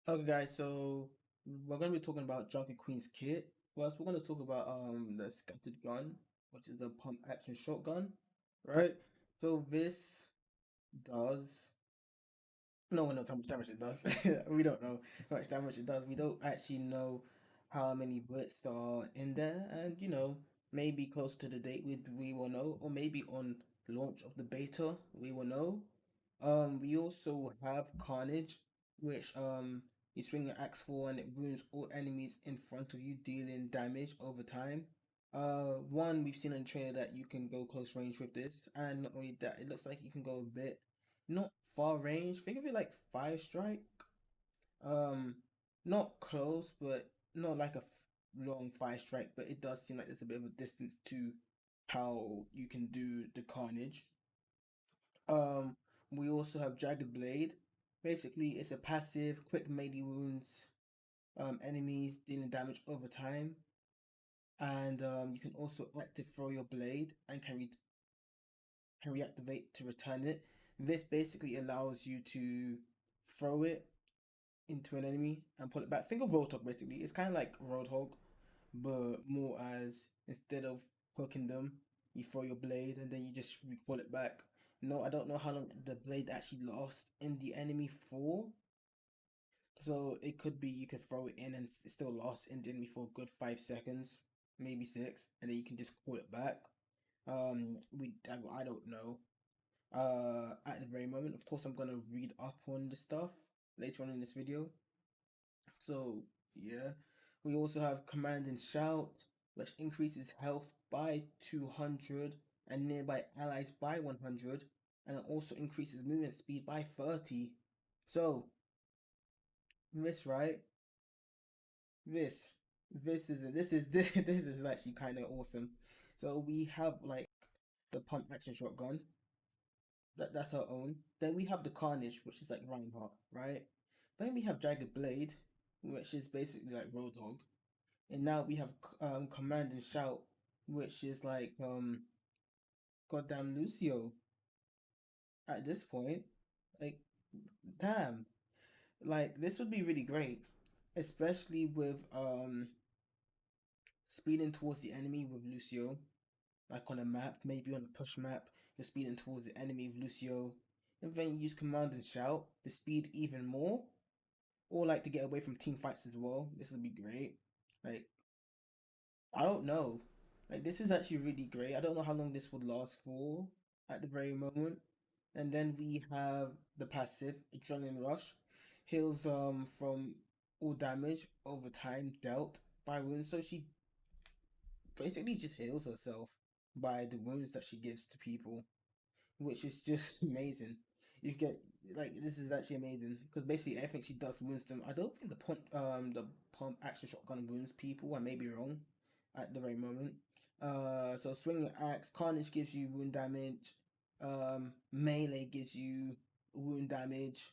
Okay, guys, so we're gonna be talking about Junkie Queen's kit. First, we're gonna talk about the Scattered Gun, which is the pump action shotgun, right? So this does no one knows how much damage it does. We don't know how much damage it does. We don't actually know how many bullets are in there, and maybe close to the date we will know, or maybe on launch of the beta we will know. We also have Carnage, which you swing your axe for and it wounds all enemies in front of you, dealing damage over time. One we've seen in the trailer that you can go close range with this, and not only that, it looks like you can go a bit not far range. Think of it like fire strike. Um, not close, but not like a long fire strike. But it does seem like there's a bit of a distance to how you can do the carnage. Um, we also have Jagged Blade. Basically, it's a passive, quick melee wounds enemies, dealing damage over time. And you can also active throw your blade and can reactivate to return it. This basically allows you to throw it into an enemy and pull it back. Think of Roadhog basically. It's kind of like Roadhog, but more as instead of hooking them, you throw your blade and then you just pull it back. No, I don't know how long the blade actually lasts in the enemy for. So it could be you could throw it in and it still lasts in the enemy for a good 5 seconds, maybe six, and then you can just pull it back. I don't know. At the very moment, of course, I'm gonna read up on the stuff later on in this video. So yeah, we also have Command and Shout, which increases health by 200 and nearby allies by 100, and it also increases movement speed by 30. So this right, this this is actually kind of awesome. So we have like the pump action shotgun that's our own. Then we have the Carnage, which is like Reinhardt, right? Then we have Jagged Blade, which is basically like Roadhog. And now we have Command and Shout, which is like goddamn Lucio at this point. Like damn. Like this would be really great. Especially with speeding towards the enemy with Lucio. Like on a map, maybe on a push map, you're speeding towards the enemy with Lucio. And then you use Command and Shout to speed even more. Or like to get away from team fights as well. This would be great. Like I don't know. Like this is actually really great. I don't know how long this would last for at the very moment. And then we have the passive Adrenaline Rush. Heals from all damage over time dealt by wounds. So she basically just heals herself by the wounds that she gives to people, which is just amazing. You get like this is actually amazing because basically everything she does wounds them. I don't think the pump action shotgun wounds people. I may be wrong at the very moment. So swinging axe, Carnage gives you wound damage. Melee gives you wound damage.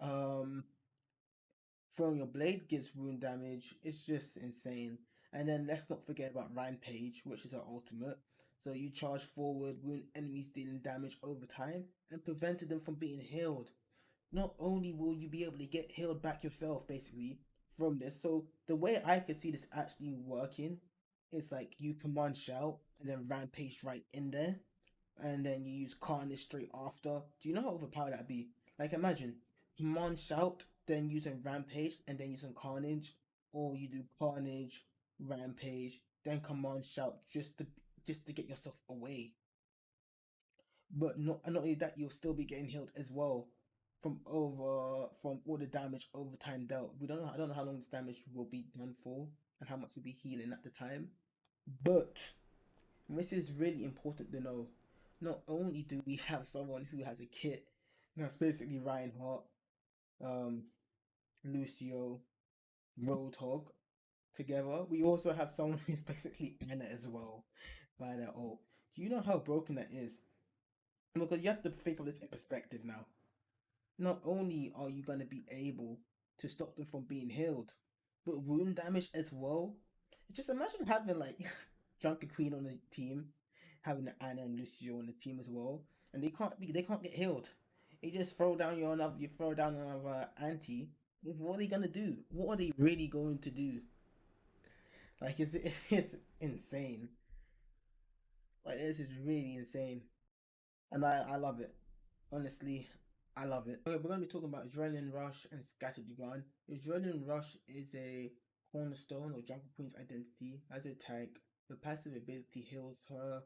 Um, Throwing your blade gives wound damage. It's just insane. And then let's not forget about Rampage, which is her ultimate. So you charge forward, wound enemies dealing damage over time, and prevented them from being healed. Not only will you be able to get healed back yourself, basically, from this. So the way I can see this actually working is like you command shout and then rampage right in there, and then you use Carnage straight after. Do you know how overpowered that'd be? Like imagine command shout, then using rampage, and then using Carnage, or you do Carnage, rampage, then command shout just to get yourself away. But not only that, you'll still be getting healed as well from all the damage over time dealt. We don't know. I don't know how long this damage will be done for and how much will be healing at the time. But this is really important to know. Not only do we have someone who has a kit that's basically Reinhardt, um, Lucio, Roadhog together, we also have someone who's basically Anna as well by their ult. Do you know how broken that is? Because you have to think of this in perspective now. Not only are you going to be able to stop them from being healed, but wound damage as well. Just imagine having like Junkie Queen on the team, having Anna and Lucio on the team as well, and they can't get healed. You just throw down another anti, What are they gonna do? What are they really going to do? Like, it's insane. Like, this is really insane, and I love it. Honestly, I love it. Okay, we're gonna be talking about Adrenaline Rush and Scattered Gun. Adrenaline Rush is a cornerstone of Jungle Queen's identity as a tank. The passive ability heals her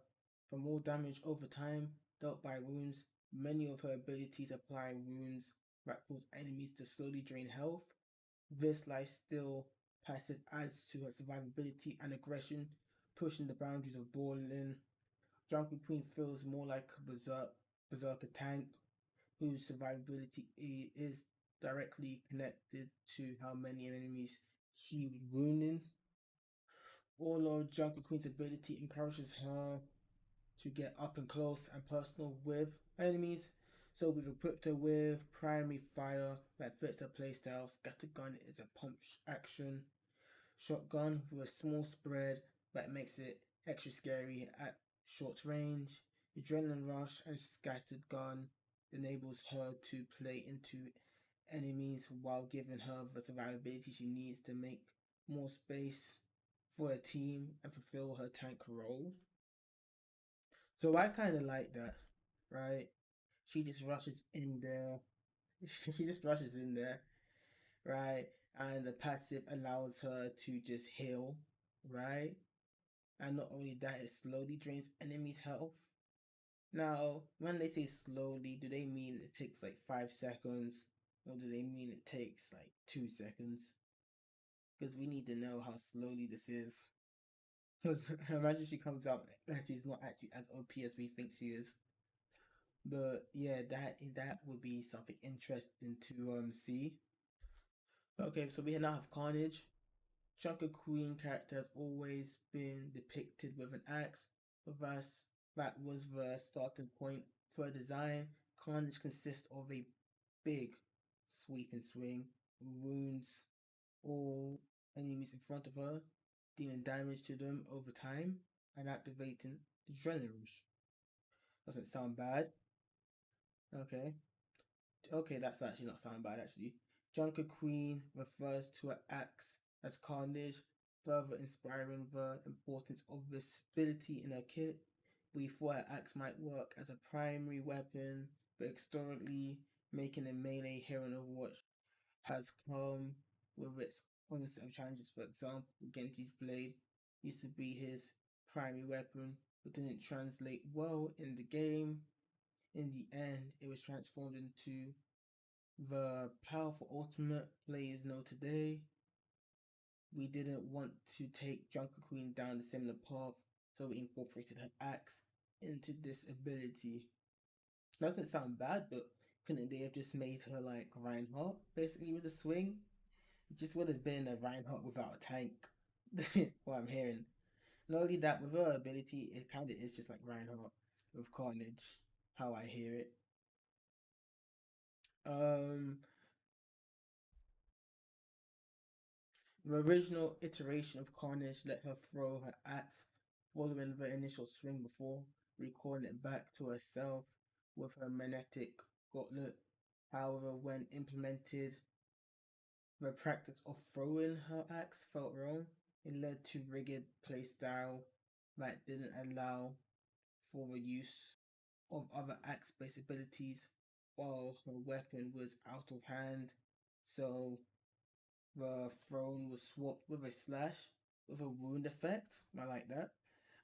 for more damage over time dealt by wounds. Many of her abilities apply wounds that cause enemies to slowly drain health. This lifesteal passive adds to her survivability and aggression, pushing the boundaries of balling. Jungle Queen feels more like a berserker tank whose survivability is directly connected to how many enemies she wounding. Although Jungle Queen's ability encourages her to get up and close and personal with enemies, so we've equipped her with primary fire that fits her playstyle. Scattergun is a pump action shotgun with a small spread that makes it extra scary at short range. Adrenaline Rush and Scattered Gun enables her to play into enemies while giving her the survivability she needs to make more space for a team and fulfill her tank role. So I kind of like that, right? She just rushes in there. She just rushes in there, right? And the passive allows her to just heal, right? And not only that, it slowly drains enemies' health. Now, when they say slowly, do they mean it takes like 5 seconds? Or do they mean it takes like 2 seconds? Because we need to know how slowly this is. Because imagine she comes out and she's not actually as OP as we think she is. But yeah, that would be something interesting to see. Okay, so we now have Carnage. Chunker Queen character has always been depicted with an axe, but that was the starting point for a design. Carnage consists of a big sweep and swing, wounds all enemies in front of her, dealing damage to them over time, and activating Adrenaline Rush. Doesn't sound bad. Okay. Okay, that's actually not sound bad actually. Junker Queen refers to her axe as Carnage, further inspiring the importance of visibility in her kit. We thought her axe might work as a primary weapon, but historically, making a melee hero in Overwatch has come with its own set of challenges. For example, Genji's blade used to be his primary weapon, but didn't translate well in the game. In the end, it was transformed into the powerful ultimate players know today. We didn't want to take Junker Queen down the similar path, so we incorporated her axe into this ability. Doesn't sound bad, but couldn't they have just made her like Reinhardt, basically with a swing? It just would have been a Reinhardt without a tank. What I'm hearing. Not only that, with her ability, it kind of is just like Reinhardt with Carnage, how I hear it. Um, The original iteration of Carnage let her throw her axe following the initial swing before recalling it back to herself with her magnetic gauntlet. However, when implemented, the practice of throwing her axe felt wrong. It led to rigid playstyle that didn't allow for the use of other axe-based abilities while her weapon was out of hand. So the throne was swapped with a slash with a wound effect. I like that.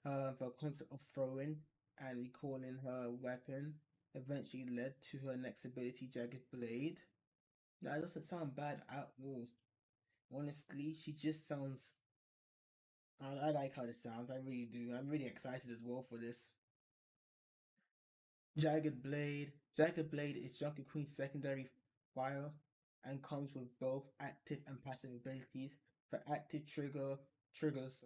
The concept of throwing and recalling her weapon eventually led to her next ability, Jagged Blade. That doesn't sound bad at all. Honestly, she just sounds. I like how this sounds. I really do. I'm really excited as well for this. Jagged Blade. Jagged Blade is Junkie Queen's secondary fire and comes with both active and passive abilities. For active triggers,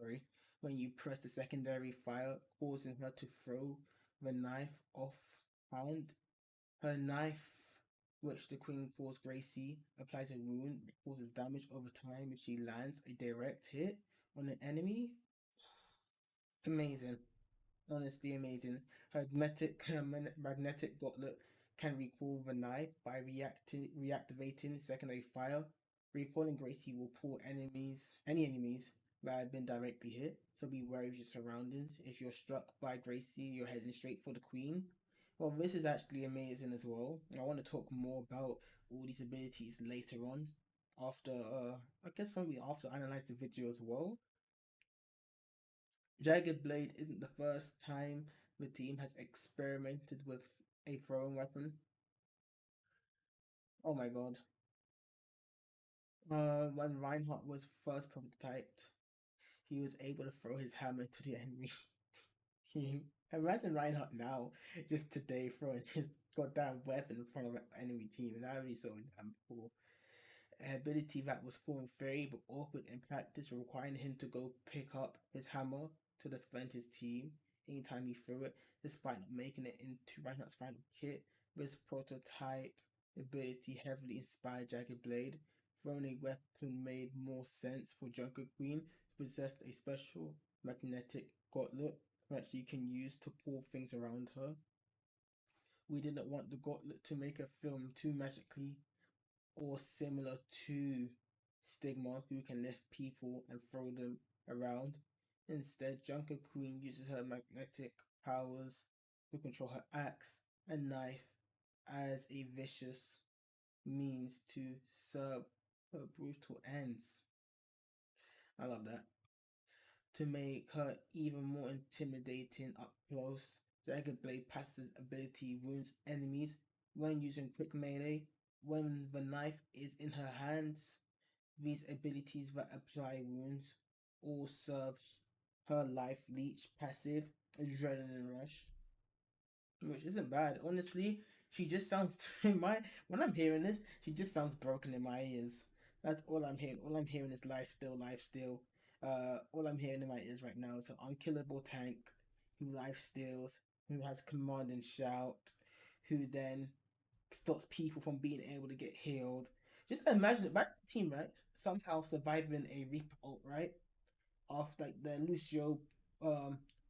when you press the secondary fire, causing her to throw the knife off hand. Her knife, which the Queen calls Gracie, applies a wound that causes damage over time if she lands a direct hit on an enemy. Amazing. Honestly amazing. Her magnetic gauntlet can recall the knife by reactivating secondary fire. Recalling Gracie will pull any enemies that have been directly hit, so be wary of your surroundings. If you're struck by Gracie, you're heading straight for the Queen. Well, this is actually amazing as well. I want to talk more about all these abilities later on, after I guess maybe after I analyze the video as well. Jagged Blade isn't the first time the team has experimented with a throwing weapon. Oh my god. When Reinhardt was first prototyped, he was able to throw his hammer to the enemy. Imagine Reinhardt now, just today, throwing his goddamn weapon in front of an enemy team. That would be so damn cool. An ability that was cool in theory but awkward in practice, requiring him to go pick up his hammer to defend his team anytime he threw it, despite not making it into Reinhardt's final kit. This prototype ability heavily inspired Jagged Blade. Throwing a weapon made more sense for Junker Queen, who possessed a special magnetic gauntlet that she can use to pull things around her. We didn't want the gauntlet to make a film too magically or similar to Stigma, who can lift people and throw them around. Instead, Junker Queen uses her magnetic powers to control her axe and knife as a vicious means to serve her brutal ends. I love that. To make her even more intimidating up close, Jagged Blade passive ability wounds enemies when using quick melee. When the knife is in her hands, these abilities that apply wounds all serve her life leech passive adrenaline rush, which isn't bad. Honestly, she just sounds in my when I'm hearing this, she just sounds broken in my ears. That's all I'm hearing. All I'm hearing is life still, life still. All I'm hearing in my ears right now is an unkillable tank who life steals, who has command and shout, who then stops people from being able to get healed. Just imagine it, back team, right? Somehow surviving a Reaper ult, right? After like the Lucio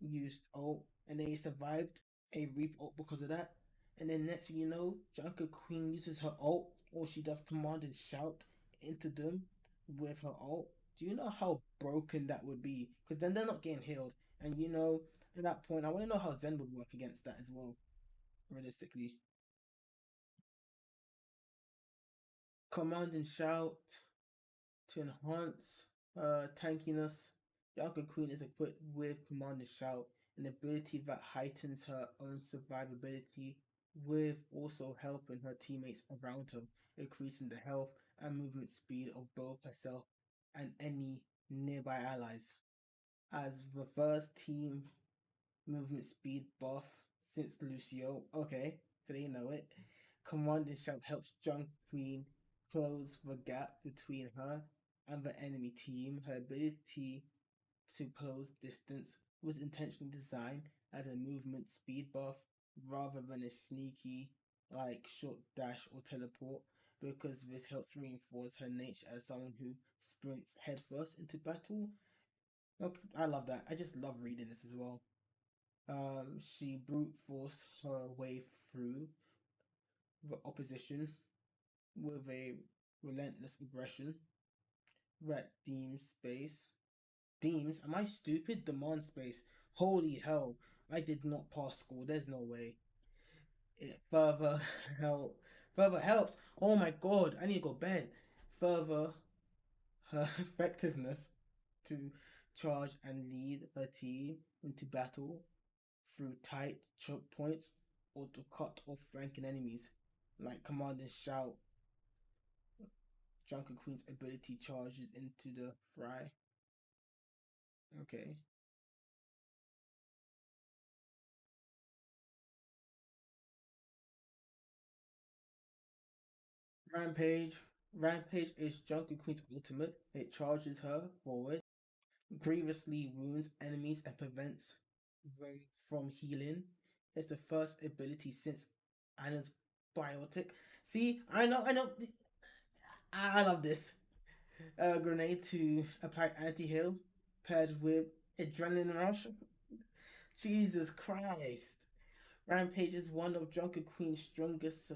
used ult and they survived a Reap ult because of that. And then next thing you know, Junker Queen uses her ult or she does command and shout into them with her ult. Do you know how broken that would be? Because then they're not getting healed. And you know, at that point, I want to know how Zen would work against that as well, realistically. Command and shout to enhance tankiness. Junker Queen is equipped with Command and Shout, an ability that heightens her own survivability, with also helping her teammates around her, increasing the health and movement speed of both herself and any nearby allies. As the first team movement speed buff since Lucio. Okay, so they know it. Command and Shout helps Junk Queen close the gap between her and the enemy team. Her ability to close distance was intentionally designed as a movement speed buff rather than a sneaky like short dash or teleport, because this helps reinforce her nature as someone who sprints headfirst into battle. Okay, I love that. I just love reading this as well. She brute forced her way through the opposition with a relentless aggression that deems, am I stupid? Demand space. Holy hell, I did not pass school. There's no way. It help, further helps. Oh my god, I need to go bed. Further her effectiveness to charge and lead her team into battle through tight choke points or to cut off flanking enemies, like Command and Shout. Drunken Queen's ability charges into the fry. Okay. Rampage. Rampage is Drunken Queen's ultimate. It charges her forward, grievously wounds enemies and prevents them from healing. It's the first ability since Anna's biotic. See, I know. I love this. Grenade to apply anti-heal paired with adrenaline rush. Jesus Christ. Rampage is one of Drunken Queen's strongest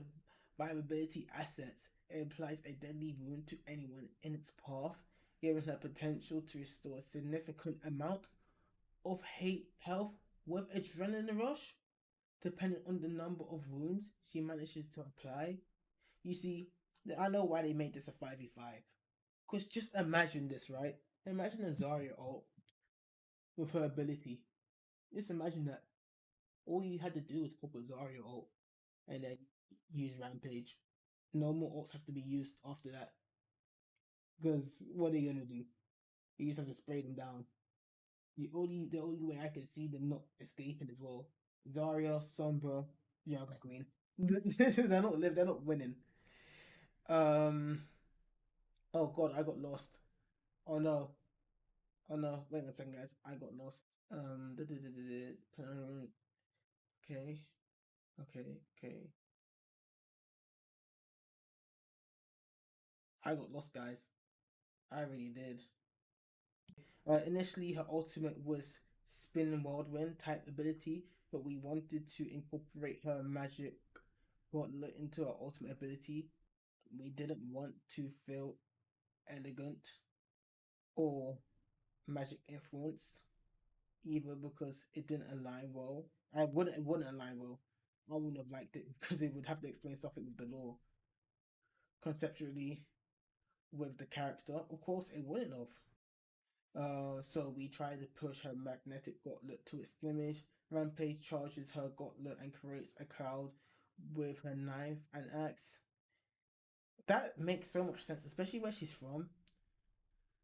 survivability assets. It applies a deadly wound to anyone in its path, giving her potential to restore a significant amount of hate health with adrenaline rush, depending on the number of wounds she manages to apply. You see, I know why they made this a 5v5. Because just imagine this, right? Imagine a Zarya ult with her ability. Just imagine that all you had to do was pop a Zarya ult and then use Rampage. No more ults have to be used after that. Because what are you gonna do? You just have to spray them down. The only way I can see them not escaping as well. Zarya, Sombra, Jagged Queen. They're not winning. Um oh god, I got lost. Oh no. Oh no, wait a second guys. I got lost. Okay. Okay, okay. I got lost guys. I really did. Initially, her ultimate was Spin Whirlwind type ability, but we wanted to incorporate her magic gauntlet into her ultimate ability. We didn't want to feel elegant or magic influenced, either because it didn't align well. It wouldn't align well. I wouldn't have liked it because it would have to explain something with the lore conceptually with the character. Of course, it wouldn't have. So we try to push her magnetic gauntlet to its limit. Rampage charges her gauntlet and creates a cloud with her knife and axe. That makes so much sense, especially where she's from.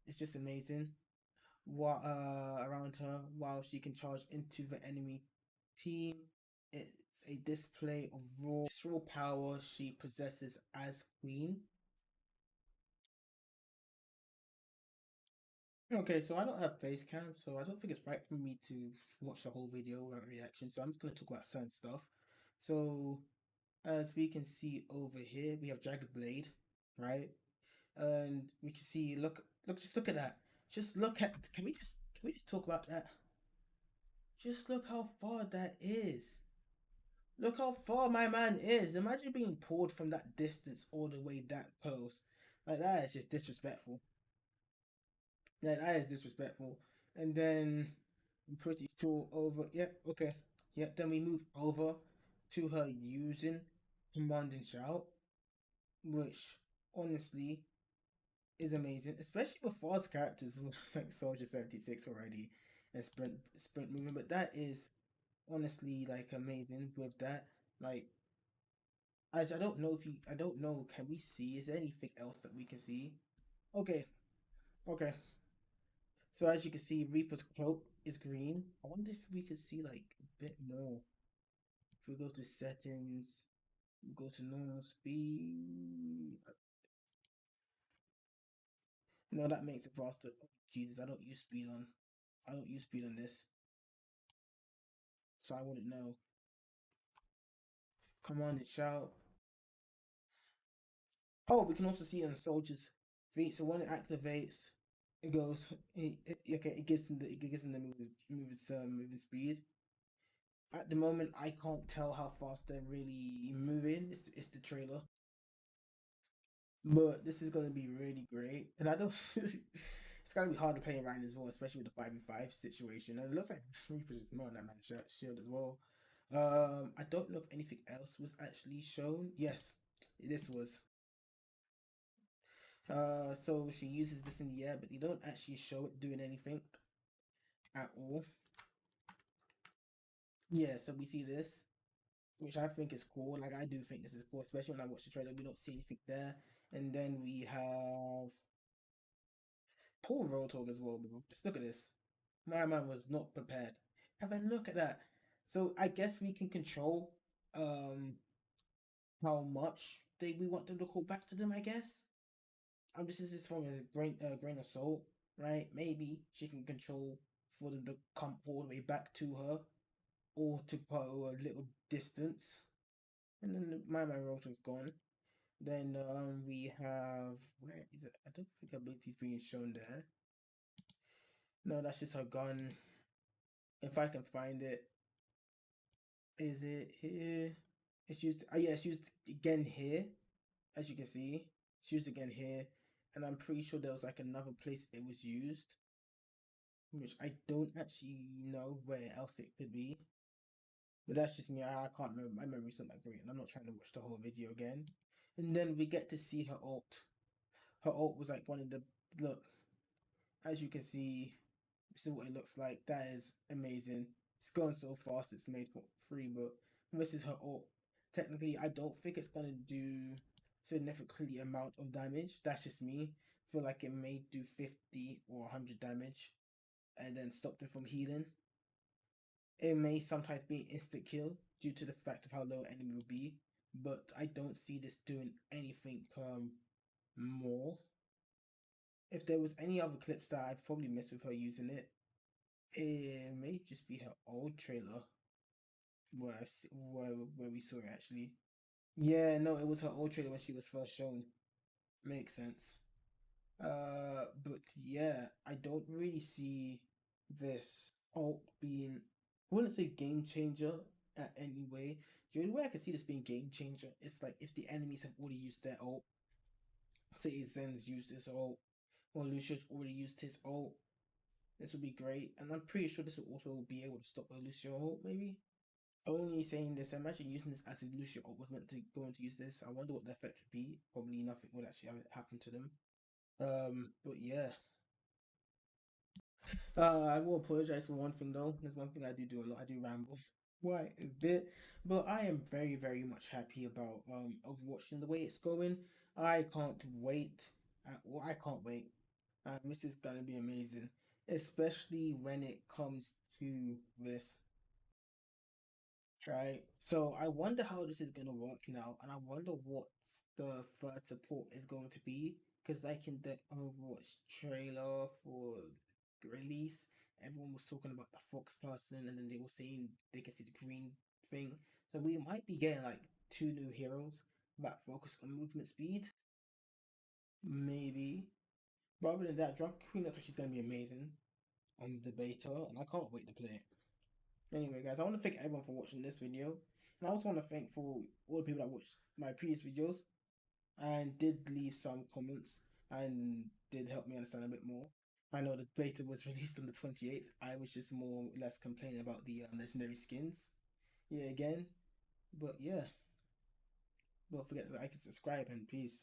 It's just amazing. What around her while she can charge into the enemy team. It's a display of raw visceral power she possesses as queen. Okay, so I don't have face cam, so I don't think it's right for me to watch the whole video without reaction. So I'm just gonna talk about certain stuff. So as we can see over here, we have Jagged Blade, right? And we can see, just look at that. Just look at. Can we just talk about that? Just look how far that is. Look how far my man is. Imagine being pulled from that distance all the way that close. Like that is just disrespectful. Yeah, that is disrespectful. And then I'm pretty sure over. Yep, okay. Yep, then we move over to her using Command and Shout, which honestly is amazing, especially with fast characters like Soldier 76 already and sprint movement. But that is honestly like amazing with that. Like, as I don't know, can we see? Is there anything else that we can see? Okay, okay. So as you can see, Reaper's cloak is green. I wonder if we could see like a bit more. If we go to settings, we go to normal speed. No, that makes it faster. Oh, Jesus, I don't use speed on. I don't use speed on this, so I wouldn't know. Command and shout. Oh, we can also see it on soldiers' feet. So when it activates, it goes. Okay, it gives them the moving speed. At the moment, I can't tell how fast they're really moving. It's the trailer, but this is gonna be really great. And I don't. It's gonna be hard to play around as well, especially with the 5v5 situation. And it looks like Reaper's just more on that man's shield as well. I don't know if anything else was actually shown. Yes, this was. So she uses this in the air, but you don't actually show it doing anything at all. Yeah, so we see this, which I think is cool. Like I do think this is cool, especially when I watch the trailer. We don't see anything there, and then we have Paul Roadhog as well, bro. Just look at this. My man was not prepared. And then look at that. So I guess we can control how much we want them to call back to them. I guess. This is from a grain of salt, right? Maybe she can control for them to come all the way back to her, or to go a little distance. And then my rotor is gone. Then we have, where is it? I don't think ability's being shown there. No, that's just her gun. If I can find it, is it here? It's used. Oh yeah, it's used again here, as you can see. It's used again here, and I'm pretty sure there was like another place it was used, which I don't actually know where else it could be. But that's just me. I can't remember. My memory's not that great, and I'm not trying to watch the whole video again. And then we get to see her ult. Her ult was like one of the look. As you can see, this is what it looks like. That is amazing. It's going so fast. It's made for free, but this is her ult. Technically, I don't think it's gonna do significantly amount of damage. That's just me. I feel like it may do 50 or 100 damage, and then stop them from healing. It may sometimes be an instant kill due to the fact of how low enemy will be, but I don't see this doing anything more. If there was any other clips that I've probably missed with her using it, it may just be her old trailer where where we saw it actually. Yeah, no, it was her old trailer when she was first shown. Makes sense. But yeah, I don't really see this alt being, I wouldn't say game changer at any way. The only way I can see this being game changer is like if the enemies have already used their ult. Say Zen's used his ult, or Lucius already used his ult. This would be great, and I'm pretty sure this will also be able to stop a Lucio ult, maybe. Only saying this, imagine using this as if Lucio ult was meant to go on to use this. I wonder what the effect would be. Probably nothing would actually happen to them. But yeah. I will apologize for one thing though. There's one thing I do a lot. I do ramble quite a bit, but I am very, very much happy about Overwatch and the way it's going. I can't wait. Well, I can't wait. This is gonna be amazing, especially when it comes to this. Right. So I wonder how this is gonna work now, and I wonder what the third support is going to be. Because like in the Overwatch trailer for the release, everyone was talking about the fox person, and then they were saying they can see the green thing. So we might be getting like two new heroes that focus on movement speed, maybe. But other than that, Drunk Queen looks like she's gonna be amazing on the beta, and I can't wait to play it. Anyway, guys, I want to thank everyone for watching this video. And I also want to thank for all the people that watched my previous videos and did leave some comments and did help me understand a bit more. I know the beta was released on the 28th. I was just more or less complaining about the legendary skins. Yeah, again. But yeah, don't forget to like and subscribe and peace.